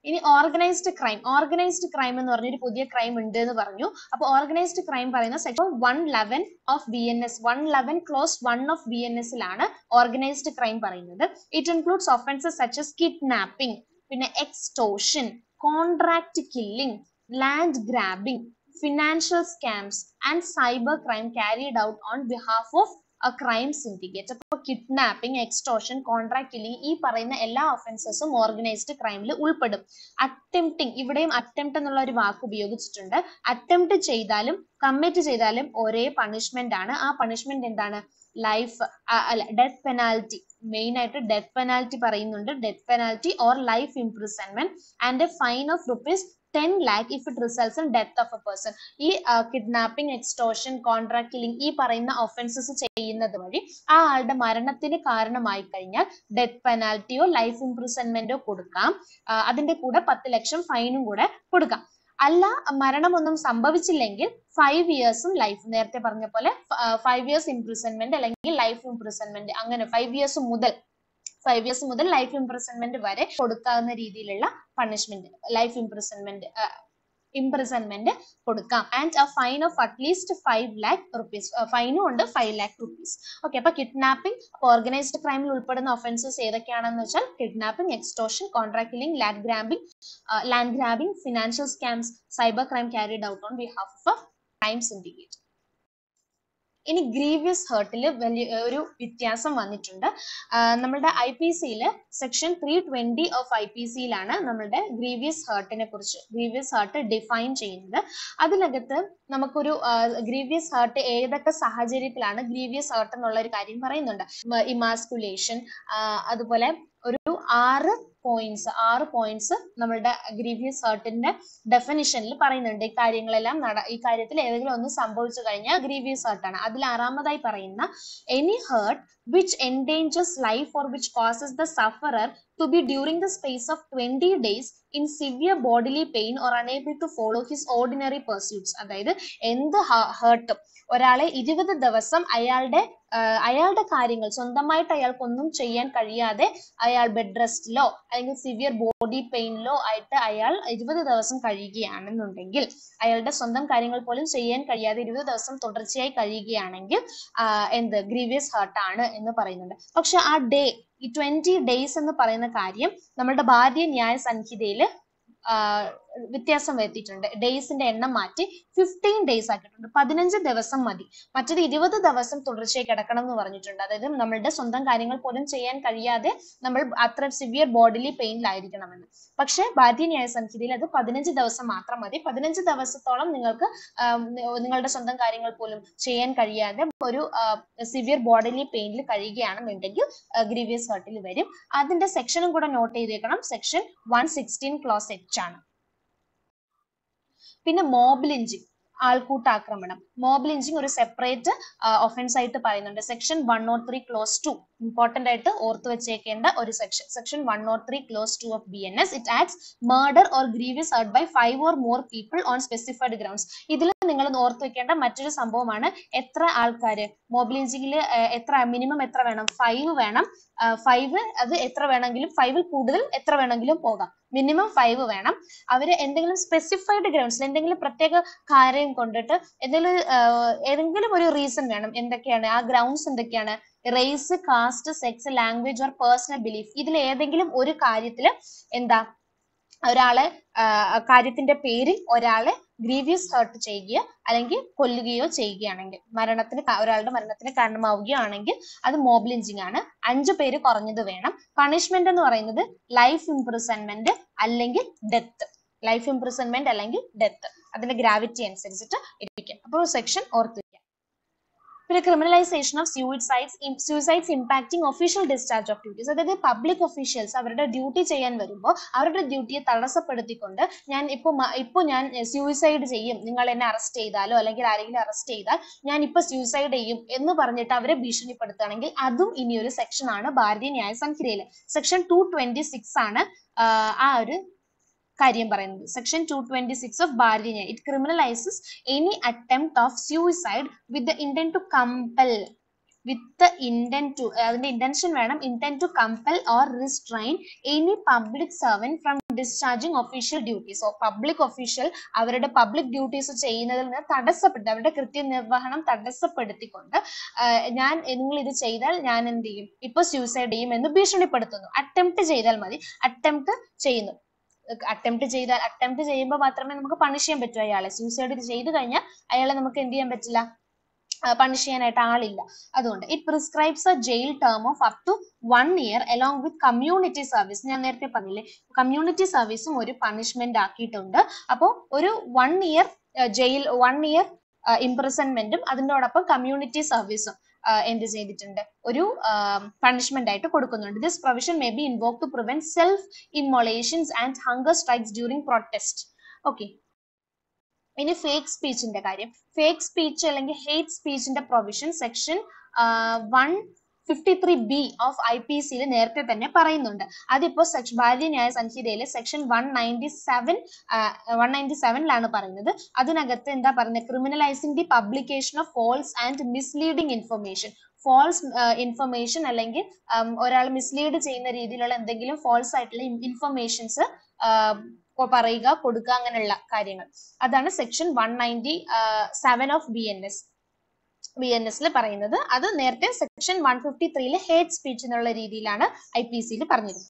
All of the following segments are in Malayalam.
ഇനി ഓർഗനൈസ്ഡ് ക്രൈം എന്ന് പറഞ്ഞൊരു പുതിയ ക്രൈം ഉണ്ട് എന്ന് പറഞ്ഞു. അപ്പൊ ഓർഗനൈസ്ഡ് ക്രൈം പറയുന്ന section 111 of BNS 111 clause 1 of BNS-ലാണ് ഓർഗനൈസ്ഡ് ക്രൈം പറയുന്നത്. It includes offences such as kidnapping, പിന്നെ extortion, contract killing, land grabbing, financial scams and cyber crime carried out on behalf of a crime syndicate. അപ്പൊ കിഡ്നാപ്പിംഗ്, എക്സ്റ്റോഷൻ, കോൺട്രാക്ട് കില്ലിംഗ് ഈ പറയുന്ന എല്ലാ ഒഫൻസസും ഓർഗനൈസ്ഡ് ക്രൈമിൽ ഉൾപ്പെടും. അറ്റംപ്റ്റിംഗ്, ഇവിടെയും അറ്റംപ്റ്റ് എന്നുള്ള ഒരു വാക്ക് ഉപയോഗിച്ചിട്ടുണ്ട്. അറ്റംപ്റ്റ് ചെയ്താലും കമ്മിറ്റ് ചെയ്താലും ഒരേ പണിഷ്മെന്റ് ആണ്. ആ പണിഷ്മെന്റ് എന്താണ്? ലൈഫ് അല്ല, ഡെത്ത് പെനാൽറ്റി. മെയിൻ ആയിട്ട് ഡെത്ത് പെനാൽറ്റി പറയുന്നുണ്ട്. Death penalty or life imprisonment and A fine of rupees 10 lakh if it results in death of a person. ഈ കിഡ്നാപ്പിംഗ്, എക്സ്റ്റോഷൻ, കോൺട്രാക്ട് കില്ലിംഗ് ഈ പറയുന്ന ഒഫൻസസ് ചെയ്യുന്നത് വഴി ആ ആളുടെ മരണത്തിന് കാരണമായി കഴിഞ്ഞാൽ ഡെത്ത് പെനാൽറ്റിയോ ലൈഫ് ഇംപ്രിസൺമെന്റോ കൊടുക്കാം. അതിന്റെ കൂടെ 10 ലക്ഷം ഫൈനും കൂടെ കൊടുക്കാം. അല്ല, മരണമൊന്നും സംഭവിച്ചില്ലെങ്കിൽ 5 yearsഉം ലൈഫ്, നേരത്തെ പറഞ്ഞ പോലെ 5 years ഇംപ്രിസൺമെന്റ് അല്ലെങ്കിൽ ലൈഫ് ഇംപ്രിസൺമെന്റ്, അങ്ങനെ 5 years മുതൽ ലൈഫ് ഇംപ്രിസൺമെന്റ് വരെ കൊടുക്കാവുന്ന രീതിയിലുള്ള പണിഷ്മെന്റ്, ലൈഫ് ഇംപ്രിസൺമെന്റ് കൊടുക്കാം. And A fine of at least 5 lakh rupees, ഫൈനും ഉണ്ട് 5 lakh rupees. ഓക്കെ, അപ്പൊ കിഡ്നാപ്പിംഗ് ഓർഗനൈസ്ഡ് ക്രൈമിൽ ഉൾപ്പെടുന്ന ഒഫൻസസ് ഏതൊക്കെയാണെന്ന് വെച്ചാൽ kidnapping, extortion, contract killing, land grabbing, financial scams, cyber crime carried out on behalf of a crime syndicate. ഇനി ഗ്രീവിയസ് ഹേർട്ടിൽ വലിയ ഒരു വ്യത്യാസം വന്നിട്ടുണ്ട്. നമ്മുടെ IPC സെക്ഷൻ 320 ഓഫ് IPC-ലാണ് നമ്മളുടെ ഗ്രീവിയസ് ഹേർട്ട് ഡിഫൈൻ ചെയ്യുന്നത്. അതിനകത്ത് നമുക്കൊരു ഗ്രീവിയസ് ഹേർട്ട് ഏതൊക്കെ സാഹചര്യത്തിലാണ് ഗ്രീവിയസ് ഹേർട്ട് എന്നുള്ള ഒരു കാര്യം പറയുന്നുണ്ട്. ഇമാസ്കുലേഷൻ, അതുപോലെ ഒരു 6 പോയിന്റ്സ് നമ്മളുടെ ഗ്രീവിയസ് ഹേർട്ടിന്റെ ഡെഫിനിഷനിൽ പറയുന്നുണ്ട്. ഈ കാര്യത്തിൽ ഏതെങ്കിലും ഒന്ന് സംഭവിച്ചു കഴിഞ്ഞാൽ ഗ്രീവിയസ് ഹേർട്ട് ആണ്. അതിൽ 6-മതായി പറയുന്ന any hurt which endangers life or which causes the sufferer to be during the space of 20 days in severe bodily pain or unable to follow his ordinary pursuits. അതായത് എന്ത് ഹേർട്ടും ഒരാളെ 20 ദിവസം അയാളുടെ കാര്യങ്ങൾ സ്വന്തമായിട്ട് അയാൾക്കൊന്നും ചെയ്യാൻ കഴിയാതെ അയാൾ ബെഡ് റെസ്റ്റിലോ അല്ലെങ്കിൽ സിവിയർ ബോഡി പെയിനിലോ ആയിട്ട് അയാൾ 20 ദിവസം കഴിയുകയാണെന്നുണ്ടെങ്കിൽ, അയാളുടെ സ്വന്തം കാര്യങ്ങൾ പോലും ചെയ്യാൻ കഴിയാതെ 20 ദിവസം തുടർച്ചയായി കഴിയുകയാണെങ്കിൽ ഗ്രീവിയസ് ഹേർട്ട് ആണ് എന്ന് പറയുന്നുണ്ട്. പക്ഷെ ആ ഈ 20 days എന്ന് പറയുന്ന കാര്യം നമ്മുടെ ഭാരതീയ ന്യായ സംഹിതയിൽ വ്യത്യാസം വരുത്തിയിട്ടുണ്ട്. ഡേയ്സിന്റെ എണ്ണം മാറ്റി 15 days ആക്കിയിട്ടുണ്ട്. 15 ദിവസം മതി. മറ്റൊരു 20 ദിവസം തുടർച്ചയായി കിടക്കണം എന്ന് പറഞ്ഞിട്ടുണ്ട്. അതായത് നമ്മളുടെ സ്വന്തം കാര്യങ്ങൾ പോലും ചെയ്യാൻ കഴിയാതെ നമ്മൾ അത്ര സിവിയർ ബോഡിലി പെയിനിലായിരിക്കണമെന്ന്. പക്ഷെ ഭാരതീയ ന്യായ സംഹിതയിൽ അത് 15 ദിവസം മാത്രം മതി. 15 ദിവസത്തോളം നിങ്ങൾക്ക് നിങ്ങളുടെ സ്വന്തം കാര്യങ്ങൾ പോലും ചെയ്യാൻ കഴിയാതെ ഒരു സിവിയർ ബോഡിലി പെയിനിൽ കഴിയുകയാണെന്നുണ്ടെങ്കിൽ ഗ്രീവിയസ് ഹേർട്ടിൽ വരും. അതിന്റെ സെക്ഷനും കൂടെ നോട്ട് ചെയ്തേക്കണം. സെക്ഷൻ 116 ക്ലോസ് H ആണ്. പിന്നെ മോബ് ലിഞ്ചിങ്, ആൾക്കൂട്ടാക്രമണം. മോബ് ലിഞ്ചിങ് ഒരു സെപ്പറേറ്റ് ഒഫൻസ് ആയിട്ട് പറയുന്നുണ്ട്. സെക്ഷൻ 103 ക്ലോസ് 2 ഇമ്പോർട്ടന്റ് ആയിട്ട് ഓർത്തു വെച്ചേക്കേണ്ട ഒരു section 103 clause 2 of BNS. It acts murder or grievous hurt by 5 or more people on specified grounds. ഇതിൽ നിങ്ങൾ ഓർത്തു വെക്കേണ്ട മറ്റൊരു സംഭവമാണ് എത്ര ആൾക്കാര് മോബ് ലിഞ്ചിങ്ങിൽ മിനിമം എത്ര വേണം? 5 വേണം. 5 അത് എത്ര വേണമെങ്കിലും, 5-ൽ കൂടുതൽ എത്ര വേണമെങ്കിലും പോകാം. മിനിമം 5 വേണം. അവര് എന്തെങ്കിലും സ്പെസിഫൈഡ് ഗ്രൗണ്ട്സിൽ എന്തെങ്കിലും പ്രത്യേക കാര്യം കൊണ്ടിട്ട് ഏതെങ്കിലും ഒരു റീസൺ വേണം. എന്തൊക്കെയാണ് ആ ഗ്രൗണ്ട്സ്? എന്തൊക്കെയാണ്? Race, caste, sex, language or personal belief. ഇതിൽ ഏതെങ്കിലും ഒരു കാര്യത്തില് കാര്യത്തിന്റെ പേരിൽ ഒരാളെ ഗ്രീവിയസ് ഹേർട്ട് ചെയ്യുകയോ അല്ലെങ്കിൽ കൊല്ലുകയോ ചെയ്യുകയാണെങ്കിൽ, ഒരാളുടെ മരണത്തിന് കാരണമാവുകയാണെങ്കിൽ അത് മോബ് ലിഞ്ചിങ് ആണ്. 5 പേര് കുറഞ്ഞത് വേണം. പണിഷ്മെന്റ് എന്ന് പറയുന്നത് ലൈഫ് ഇംപ്രിസൺമെന്റ് അല്ലെങ്കിൽ ഡെത്ത്. അതിന്റെ ഗ്രാവിറ്റി അനുസരിച്ചിട്ട് ഇരിക്കും. അപ്പോൾ സെക്ഷൻ ഓർത്ത്. പിന്നെ criminalisation of suicides impacting official discharge of duties. അതായത് പബ്ലിക് ഒഫീഷ്യൽസ് അവരുടെ ഡ്യൂട്ടി ചെയ്യാൻ വരുമ്പോൾ അവരുടെ ഡ്യൂട്ടിയെ തടസ്സപ്പെടുത്തിക്കൊണ്ട് ഞാൻ സൂയിസൈഡ് ചെയ്യും, നിങ്ങൾ എന്നെ അറസ്റ്റ് ചെയ്താലോ അല്ലെങ്കിൽ ആരെങ്കിലും അറസ്റ്റ് ചെയ്താൽ ഞാൻ ഇപ്പൊ സൂയിസൈഡ് ചെയ്യും എന്ന് പറഞ്ഞിട്ട് അവരെ ഭീഷണിപ്പെടുത്തുകയാണെങ്കിൽ അതും ഇനിയൊരു സെക്ഷൻ ആണ് ഭാരതീയ ന്യായ സംഹിതയിൽ. സെക്ഷൻ 226 ആണ് ആ ഒരു കാര്യം പറയുന്നത്. Section 226 of Bharatiya Nyaya. It criminalises any attempt of suicide with the intent to compel with the intent to അതിന്റെ intention വേണം, intent to compel or restrain any public servant from discharging official duties. So public official അവരുടെ public duties ചെയ്യുന്നതിൽ നിന്ന് തടസ്സപ്പെടുത്തി, അവരുടെ കൃത്യനിർവഹണം തടസ്സപ്പെടുത്തിക്കൊണ്ട് ഞാൻ നിങ്ങൾ ഇത് ചെയ്താൽ ഞാൻ എന്ത് ചെയ്യും, ഇപ്പൊ സൂസൈഡ് ചെയ്യും എന്ന് ഭീഷണിപ്പെടുത്തുന്നു. അറ്റംപ്റ്റ് ചെയ്താൽ മതി, അറ്റംപ്റ്റ് ചെയ്യുന്നു. അറ്റംപ്റ്റ് ചെയ്യുമ്പോൾ മാത്രമേ നമുക്ക് പണിഷ് ചെയ്യാൻ പറ്റൂ അയാളെ. സൂസൈഡ് ചെയ്തു കഴിഞ്ഞാൽ അയാളെ നമുക്ക് എന്ത് ചെയ്യാൻ പറ്റില്ല, പണിഷ് ചെയ്യാനായിട്ട് ആളില്ല. അതുകൊണ്ട് it prescribes a jail term of up to 1 year along with community service. ഞാൻ നേരത്തെ പറഞ്ഞില്ലേ, കമ്മ്യൂണിറ്റി സർവീസും ഒരു പണിഷ്മെന്റ് ആക്കിയിട്ടുണ്ട്. അപ്പോൾ ഒരു 1 year ജയിൽ, 1 year ഇംപ്രിസൺമെന്റും അതിനോടൊപ്പം കമ്മ്യൂണിറ്റി സർവീസും എന്ത് ചെയ്തിട്ടുണ്ട്, ഒരു പണിഷ്മെന്റ് ആയിട്ട് കൊടുക്കുന്നുണ്ട്. This provision may be invoke to prevent self immolations and hunger strikes during protest. Okay, ഇനി ഫേക്ക് സ്പീച്ചിന്റെ കാര്യം. ഫേക്ക് സ്പീച്ച് അല്ലെങ്കിൽ ഹേറ്റ് സ്പീച്ചിന്റെ provision section 153B of IPC നേരത്തെ തന്നെ പറയുന്നുണ്ട്. അതിപ്പോ ഭാരതീയ ന്യായ സംഹിതയിലെ സെക്ഷൻ 197 പറയുന്നത്. അതിനകത്ത് എന്താ പറയുന്നത്, criminalising the publication of false and misleading information. False information അല്ലെങ്കിൽ ഒരാൾ മിസ്ലീഡ് ചെയ്യുന്ന രീതിയിലുള്ള എന്തെങ്കിലും ഫോൾസ് ആയിട്ടുള്ള ഇൻഫർമേഷൻസ് പറയുക, കൊടുക്കുക, അങ്ങനെയുള്ള കാര്യങ്ങൾ. അതാണ് സെക്ഷൻ 197 ഓഫ് BNS പറയുന്നത്. അത് നേരത്തെ സെക്ഷൻ 153 ഹേറ്റ് സ്പീച്ച് എന്നുള്ള രീതിയിലാണ് IPC പറഞ്ഞിരുന്നത്.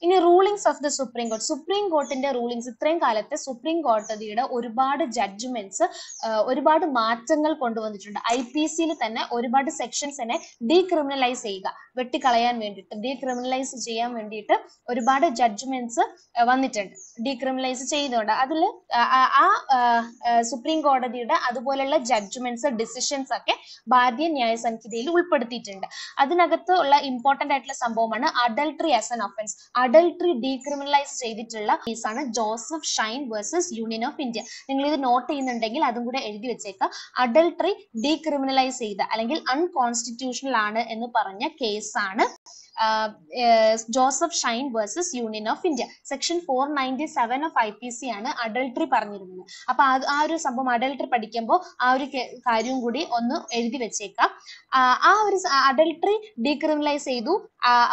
ഇനി rulings of the supreme court. Supreme കോർട്ടിന്റെ റൂളിങ്സ്, ഇത്രയും കാലത്തെ സുപ്രീം കോടതിയുടെ ഒരുപാട് ജഡ്ജ്മെന്റ്സ് ഒരുപാട് മാറ്റങ്ങൾ കൊണ്ടുവന്നിട്ടുണ്ട്. IPC തന്നെ ഒരുപാട് സെക്ഷൻസിനെ ഡീക്രിമിനലൈസ് ചെയ്യുക, വെട്ടിക്കളയാൻ വേണ്ടിയിട്ട്, ഡീക്രിമിനലൈസ് ചെയ്യാൻ വേണ്ടിയിട്ട് ഒരുപാട് ജഡ്ജ്മെന്റ്സ് വന്നിട്ടുണ്ട്. ഡീക്രിമിനലൈസ് ചെയ്തുകൊണ്ട് അതിൽ സുപ്രീം കോടതിയുടെ അതുപോലെയുള്ള ജഡ്ജ്മെന്റ്സ്, ഡിസിഷൻസ് ഒക്കെ ഭാരതീയ ന്യായ സംഹിതയിൽ ഉൾപ്പെടുത്തിയിട്ടുണ്ട്. അതിനകത്ത് ഉള്ള ഇമ്പോർട്ടന്റ് ആയിട്ടുള്ള സംഭവമാണ് adultery as an offence. Adultery decriminalise ചെയ്തിട്ടുള്ള കേസാണ് Joseph Shine versus union of India. നിങ്ങൾ ഇത് നോട്ട് ചെയ്യുന്നുണ്ടെങ്കിൽ അതും കൂടെ എഴുതി വെച്ചേക്കാം. അഡൾട്ടറി ഡീക്രിമിനലൈസ് ചെയ്ത അല്ലെങ്കിൽ അൺകോൺസ്റ്റിറ്റ്യൂഷണൽ ആണ് എന്ന് പറഞ്ഞ കേസാണ് Joseph Shine versus union of India. Section 497 of IPC ആണ് അഡൾട്ടറി പറഞ്ഞിരുന്നത്. അപ്പൊ ആ ഒരു സംഭവം അഡൾട്ടറി പഠിക്കുമ്പോൾ ആ ഒരു കാര്യവും കൂടി ഒന്ന് എഴുതി വെച്ചേക്കാം. ആ ഒരു അഡൾട്ടറി ഡീക്രിമിനലൈസ് ചെയ്തു.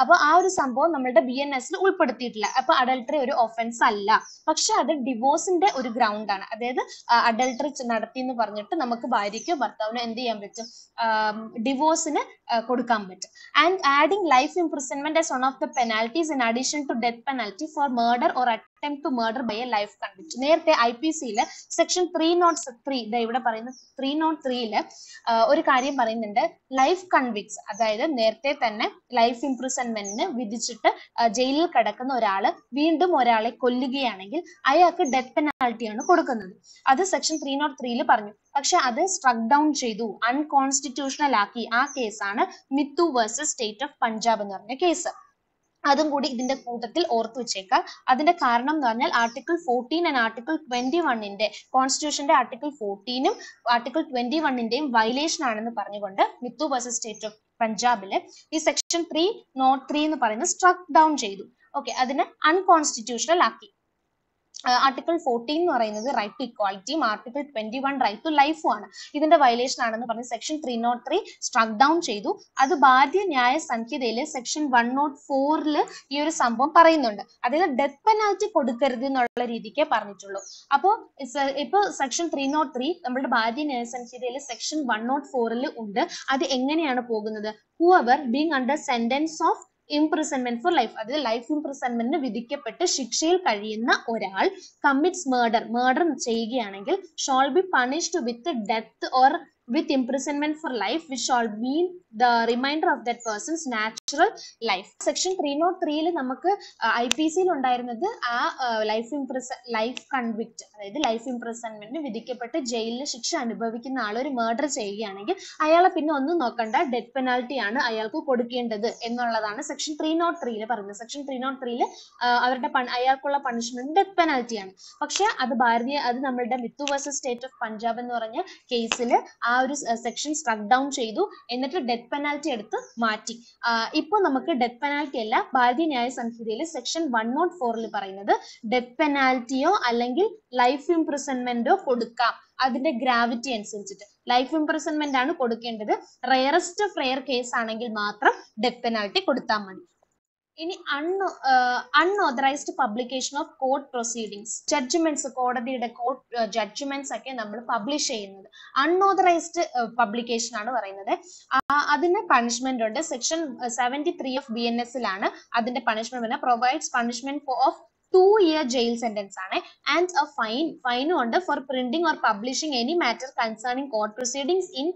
അപ്പൊ ആ ഒരു സംഭവം നമ്മളുടെ BNS ഉൾപ്പെടുത്തിയിട്ടില്ല. അപ്പൊ അഡൾട്ടറി ഒരു ഒഫൻസ് അല്ല, പക്ഷെ അത് ഡിവോഴ്സിന്റെ ഒരു ഗ്രൗണ്ട് ആണ്. അതായത് അഡൾട്ടറി നടത്തി എന്ന് പറഞ്ഞിട്ട് നമുക്ക് ഭാര്യയ്ക്കോ ഭർത്താവിനോ എന്ത് ചെയ്യാൻ പറ്റും, ഡിവോഴ്സിന് കൊടുക്കാൻ പറ്റും. And adding life imprisonment as one of the penalties in addition to death penalty for murder or attempt to murder by a life convict. നേരത്തെ IPC-യിലെ സെക്ഷൻ 303 ഇവിടെ പറയുന്ന 303 ഒരു കാര്യം പറയുന്നുണ്ട്. ലൈഫ് കൺവിക്ട്സ്, അതായത് നേരത്തെ തന്നെ ലൈഫ് ഇംപ്രിസൺമെന്റിന് വിധിച്ചിട്ട് ജയിലിൽ കിടക്കുന്ന ഒരാള് വീണ്ടും ഒരാളെ കൊല്ലുകയാണെങ്കിൽ അയാൾക്ക് ഡെത്ത് പെനാൽറ്റിയാണ് കൊടുക്കുന്നത്. അത് സെക്ഷൻ 303 പറഞ്ഞു. പക്ഷെ അത് സ്ട്രക്ക് ഡൗൺ ചെയ്തു, അൺകോൺസ്റ്റിറ്റ്യൂഷണൽ ആക്കി. ആ കേസാണ് Mithu versus state of Punjab എന്ന് പറഞ്ഞ കേസ്. അതും കൂടി ഇതിന്റെ കൂട്ടത്തിൽ ഓർത്തു വെച്ചേക്കാം. അതിന്റെ കാരണം എന്ന് പറഞ്ഞാൽ ആർട്ടിക്കിൾ 14 ആൻഡ് ആർട്ടിക്കിൾ 21 കോൺസ്റ്റിറ്റ്യൂഷന്റെ ആർട്ടിക്കിൾ 14 ആർട്ടിക്കിൾ 21 വയലേഷൻ ആണെന്ന് പറഞ്ഞുകൊണ്ട് മിത്തു വേഴ്സസ് സ്റ്റേറ്റ് ഓഫ് പഞ്ചാബില് ഈ സെക്ഷൻ 303 എന്ന് പറയുന്നത് സ്ട്രക്ക് ഡൗൺ ചെയ്തു. ഓക്കെ, അതിനെ അൺകോൺസ്റ്റിറ്റ്യൂഷണൽ ആക്കി. ആർട്ടിക്കിൾ 14 എന്ന് പറയുന്നത് റൈറ്റ് ടു ഇക്വാലിറ്റിയും ആർട്ടിക്കിൾ 21 റൈറ്റ് ടു ലൈഫും ആണ്. ഇതിന്റെ വയലേഷൻ ആണെന്ന് പറഞ്ഞ് സെക്ഷൻ 303 സ്ട്രക്ക് ഡൗൺ ചെയ്തു. അത് ഭാരതീയ ന്യായ സംഹിതയിലെ സെക്ഷൻ 104 ഈ ഒരു സംഭവം പറയുന്നുണ്ട്. അതായത് ഡെത്ത് പെനാൽറ്റി കൊടുക്കരുത് എന്നുള്ള രീതിക്കേ പറഞ്ഞിട്ടുള്ളൂ. അപ്പോൾ ഇപ്പൊ സെക്ഷൻ 303 നമ്മുടെ ഭാരതീയ ന്യായ സംഹിതയിലെ സെക്ഷൻ 104 ഉണ്ട്. അത് എങ്ങനെയാണ് പോകുന്നത്? whoever being under sentence of imprisonment for life, അതായത് ലൈഫ് ഇംപ്രിസൺമെന്റിന് വിധിക്കപ്പെട്ട് ശിക്ഷയിൽ കഴിയുന്ന ഒരാൾ കമ്മിറ്റ്സ് മർഡർ ചെയ്യുകയാണെങ്കിൽ shawl be punished with death or with imprisonment for life which shall mean the remainder of that person's natural life. Section 303 നമുക്ക് IPC ഉണ്ടായിരുന്നത് ആ ലൈഫ് കൺവിക്റ്റ്, അതായത് ലൈഫ് ഇംപ്രിസൺമെന്റിന് വിധിക്കപ്പെട്ട് ജയിലിൽ ശിക്ഷ അനുഭവിക്കുന്ന ആൾ ഒരു മർഡർ ചെയ്യുകയാണെങ്കിൽ അയാളെ പിന്നെ ഒന്നും നോക്കണ്ട, ഡെത്ത് പെനാൽറ്റി ആണ് അയാൾക്ക് കൊടുക്കേണ്ടത് എന്നുള്ളതാണ് സെക്ഷൻ 303 പറയുന്നത്. സെക്ഷൻ 303 അവരുടെ അയാൾക്കുള്ള പണിഷ്മെന്റ് ഡെത്ത് പെനാൽറ്റി ആണ്. പക്ഷെ അത് നമ്മളുടെ Mithu versus state of Punjab എന്ന് പറഞ്ഞ കേസിൽ ആ ഒരു സെക്ഷൻ സ്ട്രക്ക് ഡൗൺ ചെയ്തു, എന്നിട്ട് ഡെത്ത് പെനാൽറ്റി എടുത്ത് മാറ്റി. ഇപ്പോൾ നമുക്ക് ഡെത്ത് പെനാൽറ്റി അല്ല, ഭാരതീയ ന്യായ സംഹിതയിൽ സെക്ഷൻ 104 പറയുന്നത് ഡെത്ത് പെനാൽറ്റിയോ അല്ലെങ്കിൽ ലൈഫ് ഇംപ്രിസൺമെന്റോ കൊടുക്കാം, അതിന്റെ ഗ്രാവിറ്റി അനുസരിച്ചിട്ട്. ലൈഫ് ഇംപ്രിസൺമെന്റ് ആണ് കൊടുക്കേണ്ടത്. റെയറസ്റ്റ് ഓഫ് റെയർ കേസ് ആണെങ്കിൽ മാത്രം ഡെത്ത് പെനാൽറ്റി കൊടുത്താൽ മതി. ഇനി unauthorised publication of court proceedings, judgements, കോടതിയുടെ കോർട്ട് ജഡ്ജ്മെന്റ്സ് ഒക്കെ നമ്മൾ പബ്ലിഷ് ചെയ്യുന്നത് അൺഓതറൈസ്ഡ് പബ്ലിക്കേഷൻ ആണ് പറയുന്നത്. അതിന് പണിഷ്മെന്റ് ഉണ്ട്. സെക്ഷൻ 73 ഓഫ് BNS-ലാണ് അതിന്റെ punishment. Provides punishment of 2-year jail sentence ആണ്, and a fine ഉണ്ട് for printing or publishing any matter concerning court proceedings in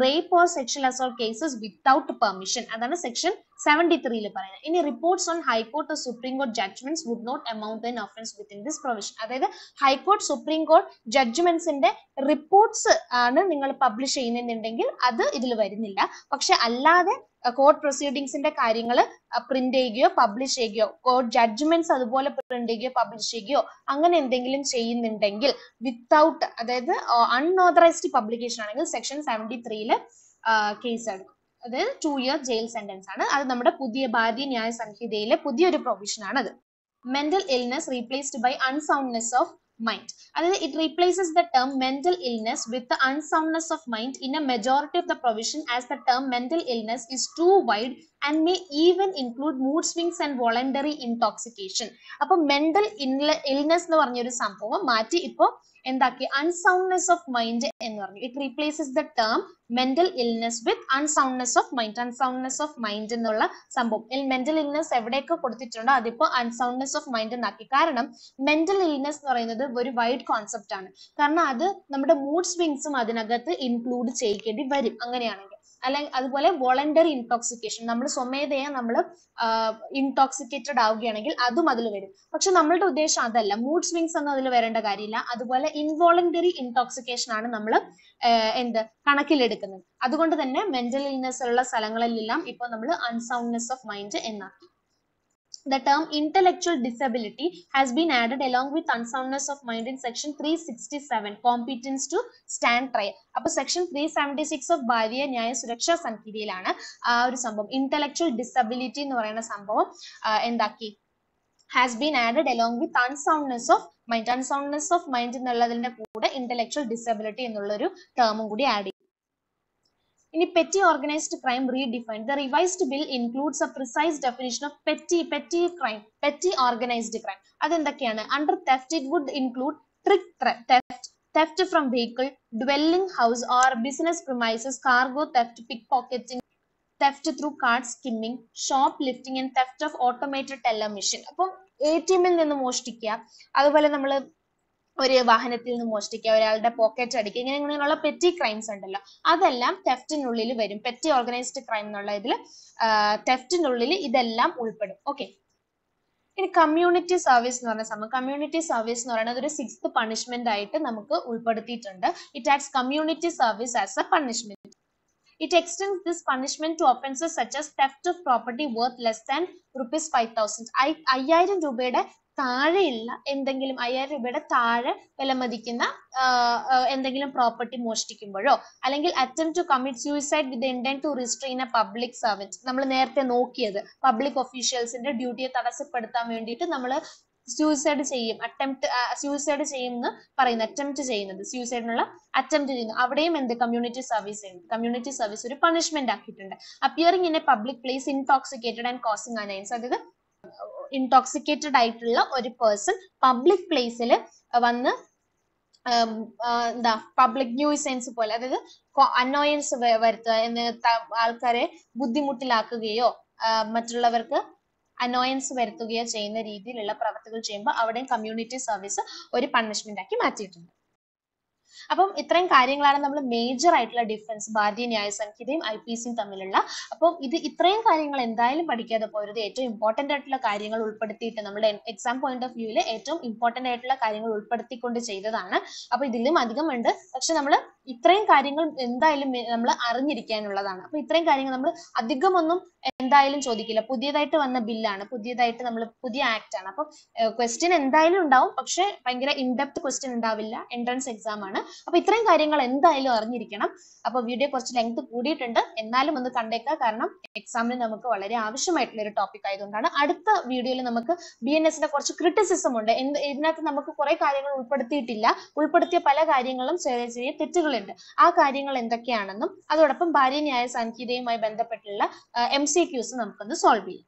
rape or sexual assault cases without permission. അതാണ് സെക്ഷൻ 73 പറയുന്നത്. ഇനി reports on high court or supreme court judgments would not amount an offense within this provision. അതായത് ഹൈക്കോർട്ട് സുപ്രീം കോർട്ട് ജഡ്ജ്മെന്റ്സിന്റെ റിപ്പോർട്ട്സ് ആണ് നിങ്ങൾ പബ്ലിഷ് ചെയ്യുന്നുണ്ടെങ്കിൽ അത് ഇതിൽ വരുന്നില്ല. പക്ഷെ അല്ലാതെ കോർട്ട് പ്രൊസീഡിങ്സിന്റെ കാര്യങ്ങൾ പ്രിന്റ് ചെയ്യുകയോ പബ്ലിഷ് ചെയ്യുകയോ, കോർട്ട് ജഡ്ജ്മെന്റ്സ് അതുപോലെ പ്രിന്റ് ചെയ്യുകയോ പബ്ലിഷ് ചെയ്യുകയോ അങ്ങനെ എന്തെങ്കിലും ചെയ്യുന്നുണ്ടെങ്കിൽ വിത്തൗട്ട്, അതായത് അൺഓതറൈസ്ഡ് പബ്ലിക്കേഷൻ ആണെങ്കിൽ സെക്ഷൻ 73 കേസ് എടുക്കും. അതായത് 2-year jail sentence ആണ്. അത് നമ്മുടെ പുതിയ ഭാരതീയ ന്യായ സംഹിതയിലെ പുതിയൊരു പ്രൊവിഷൻ ആണ് അത്. Mental illness replaced by unsoundness of mind. It replaces the term mental illness with the unsoundness of mind in a majority of the provision, as the term mental illness is too wide and may even include mood swings and voluntary intoxication. അപ്പോൾ mental illness എന്ന് പറഞ്ഞൊരു സംഭവം മാറ്റി ഇപ്പോൾ എന്താക്കി അൺസൗണ്ട്നെസ് ഓഫ് മൈൻഡ് എന്ന് പറഞ്ഞു. It replaces the term mental illness with unsoundness of mind. Unsoundness of mind എന്നുള്ള സംഭവം മെന്റൽ ഇൽനെസ് എവിടെയൊക്കെ കൊടുത്തിട്ടുണ്ടോ അതിപ്പോ അൺസൗണ്ട്നെസ് ഓഫ് മൈൻഡ് എന്നാക്കി. കാരണം മെന്റൽ ഇൽനെസ് എന്ന് പറയുന്നത് ഒരു വൈഡ് കോൺസെപ്റ്റ് ആണ്. കാരണം അത് നമ്മുടെ മൂഡ് സ്വിങ്സും അതിനകത്ത് ഇൻക്ലൂഡ് ചെയ്യിക്കേണ്ടി വരും അങ്ങനെയാണെങ്കിൽ. അല്ലെങ്കിൽ അതുപോലെ വോളണ്ടറി ഇൻടോക്സിക്കേഷൻ, നമ്മൾ സ്വമേധയാ നമ്മൾ ഇൻടോക്സിക്കേറ്റഡ് ആവുകയാണെങ്കിൽ അതും അതിൽ വരും. പക്ഷെ നമ്മളുടെ ഉദ്ദേശം അതല്ല, മൂഡ് സ്വിങ്സ് ഒന്നും അതിൽ വരേണ്ട കാര്യമില്ല. അതുപോലെ ഇൻവോളണ്ടറി ഇൻടോക്സിക്കേഷൻ ആണ് നമ്മൾ കണക്കിലെടുക്കുന്നത്. അതുകൊണ്ട് തന്നെ മെന്റൽ ഇൽനെസ് ഉള്ള സ്ഥലങ്ങളിലെല്ലാം ഇപ്പൊ നമ്മൾ അൺസൗണ്ട്നെസ് ഓഫ് മൈൻഡ് എന്നാക്കി. The term intellectual disability has been added along with unsoundness of mind in section 367, competence to stand trial. അപ്പൊ സെക്ഷൻ 376 ഓഫ് ഭാരതീയ ന്യായ സുരക്ഷാ സംഹിതയിലാണ് ആ ഒരു സംഭവം ഇന്റലക്ച്വൽ ഡിസബിലിറ്റി എന്ന് പറയുന്ന സംഭവം എന്താക്കി has been added along with unsoundness of mind. Unsoundness of mind എന്നുള്ളതിന്റെ കൂടെ intellectual disability എന്നുള്ള ഒരു ടേമും കൂടി ആഡ് ചെയ്യും. ഇനി petty organized crime redefined. The revised bill includes a precise definition of petty crime, petty organized crime. അതെന്തൊക്കെയാണ്? Under theft it would include trick theft, theft from vehicle, dwelling house or business premises, cargo theft, pickpocketing, theft through card skimming, shoplifting and theft of automated teller machine. അപ്പം ATM-ൽ നിന്ന് മോഷ്ടിക്കുക, അതുപോലെ നമ്മൾ ഒരു വാഹനത്തിൽ നിന്ന് മോഷ്ടിക്കുക, ഒരാളുടെ പോക്കറ്റ് അടിക്കുക, ഇങ്ങനെയുള്ള പെറ്റി ക്രൈംസ് ഉണ്ടല്ലോ, അതെല്ലാം തെഫ്റ്റിനുള്ളിൽ വരും. പെറ്റി ഓർഗനൈസ്ഡ് ക്രൈം എന്നുള്ള ഇതിൽ തെഫ്റ്റിനുള്ളിൽ ഇതെല്ലാം ഉൾപ്പെടും. ഓക്കെ. ഇനി കമ്മ്യൂണിറ്റി സർവീസ് എന്ന് പറഞ്ഞ സംഭവം. കമ്മ്യൂണിറ്റി സർവീസ് എന്ന് പറയുന്നത് ഒരു 6th പണിഷ്മെന്റ് ആയിട്ട് നമുക്ക് ഉൾപ്പെടുത്തിയിട്ടുണ്ട്. It ads community service as A punishment. It extends this punishment to offences such as theft of property worth less than ₹5,000. 5,000 രൂപയുടെ താഴെയുള്ള എന്തെങ്കിലും, 5,000 രൂപയുടെ താഴെ വിലമതിക്കുന്ന എന്തെങ്കിലും പ്രോപ്പർട്ടി മോഷ്ടിക്കുമ്പോഴോ, അല്ലെങ്കിൽ attempt to commit suicide with intent to restrain a public servant, നമ്മൾ നേരത്തെ നോക്കിയത് പബ്ലിക് ഒഫീഷ്യൽസിന്റെ ഡ്യൂട്ടിയെ തടസ്സപ്പെടുത്താൻ വേണ്ടിയിട്ട് നമ്മൾ സൂയിസൈഡ് ചെയ്യും, സൂയിസൈഡ് ചെയ്യും എന്ന് പറയുന്നത്, അറ്റംപ്റ്റ് ചെയ്യുന്നത്, സൂയിസൈഡിനുള്ള അറ്റംപ്റ്റ് ചെയ്യുന്നു, അവിടെയും എന്ത് കമ്മ്യൂണിറ്റി സർവീസ് ചെയ്യുന്നു. കമ്മ്യൂണിറ്റി സർവീസ് ഒരു പണിഷ്മെന്റ് ആക്കിയിട്ടുണ്ട്. Appearing in a public place intoxicated and causing annoyance. അതായത് ഇൻടോക്സിക്കേറ്റഡ് ആയിട്ടുള്ള ഒരു പേഴ്സൺ പബ്ലിക് പ്ലേസിൽ വന്ന് എന്താ പബ്ലിക് ന്യൂസൻസ് പോലെ, അതായത് അനോയൻസ് വരുത്തുക, ആൾക്കാരെ ബുദ്ധിമുട്ടിലാക്കുകയോ മറ്റുള്ളവർക്ക് അനോയൻസ് വരുത്തുകയോ ചെയ്യുന്ന രീതിയിലുള്ള പ്രവർത്തികൾ ചെയ്യുമ്പോൾ അവിടെയും കമ്മ്യൂണിറ്റി സർവീസ് ഒരു പണിഷ്മെന്റ് ആക്കി മാറ്റിയിട്ടുണ്ട്. അപ്പം ഇത്രയും കാര്യങ്ങളാണ് നമ്മൾ മേജർ ആയിട്ടുള്ള ഡിഫറൻസ് ഭാരതീയ ന്യായ സംഹിതയും IPC-യും തമ്മിലുള്ള. അപ്പം ഇത്രയും കാര്യങ്ങൾ എന്തായാലും പഠിക്കാതെ പോയത് ഏറ്റവും ഇമ്പോർട്ടന്റ് ആയിട്ടുള്ള കാര്യങ്ങൾ ഉൾപ്പെടുത്തിയിട്ട് നമ്മുടെ എക്സാം പോയിന്റ് ഓഫ് വ്യൂവിൽ ഏറ്റവും ഇമ്പോർട്ടന്റ് ആയിട്ടുള്ള കാര്യങ്ങൾ ഉൾപ്പെടുത്തിക്കൊണ്ട് ചെയ്തതാണ്. അപ്പൊ ഇതിലും അധികം ഉണ്ട്, പക്ഷെ നമ്മൾ ഇത്രയും കാര്യങ്ങൾ എന്തായാലും നമ്മൾ അറിഞ്ഞിരിക്കാനുള്ളതാണ്. അപ്പൊ ഇത്രയും കാര്യങ്ങൾ നമ്മൾ അധികമൊന്നും എന്തായാലും ചോദിക്കില്ല. പുതിയതായിട്ട് വന്ന ബില്ലാണ്, പുതിയതായിട്ട് നമ്മൾ പുതിയ ആക്ട് ആണ്. അപ്പം ക്വസ്റ്റ്യൻ എന്തായാലും ഉണ്ടാവും, പക്ഷെ ഭയങ്കര ഇൻഡെപ്ത് ക്വസ്റ്റ്യൻ ഉണ്ടാവില്ല. എൻട്രൻസ് എക്സാം ആണ്. അപ്പൊ ഇത്രയും കാര്യങ്ങൾ എന്തായാലും അറിഞ്ഞിരിക്കണം. അപ്പൊ വീഡിയോ കുറച്ച് ലെങ്ത് കൂടിയിട്ടുണ്ട്, എന്നാലും ഒന്ന് കണ്ടേക്കുക. കാരണം എക്സാമിന് നമുക്ക് വളരെ ആവശ്യമായിട്ടുള്ള ഒരു ടോപ്പിക് ആയതുകൊണ്ടാണ്. അടുത്ത വീഡിയോയിൽ നമുക്ക് BNS കുറച്ച് ക്രിറ്റിസിസം ഉണ്ട്. ഇതിനകത്ത് നമുക്ക് കുറെ കാര്യങ്ങൾ ഉൾപ്പെടുത്തിയിട്ടില്ല. ഉൾപ്പെടുത്തിയ പല കാര്യങ്ങളും ചെറിയ ചെറിയ തെറ്റുകളുണ്ട്. ആ കാര്യങ്ങൾ എന്തൊക്കെയാണെന്നും അതോടൊപ്പം ഭാര്യന്യായ സംഹിതയുമായി ബന്ധപ്പെട്ടുള്ള MCQs നമുക്കൊന്ന് സോൾവ് ചെയ്യാം.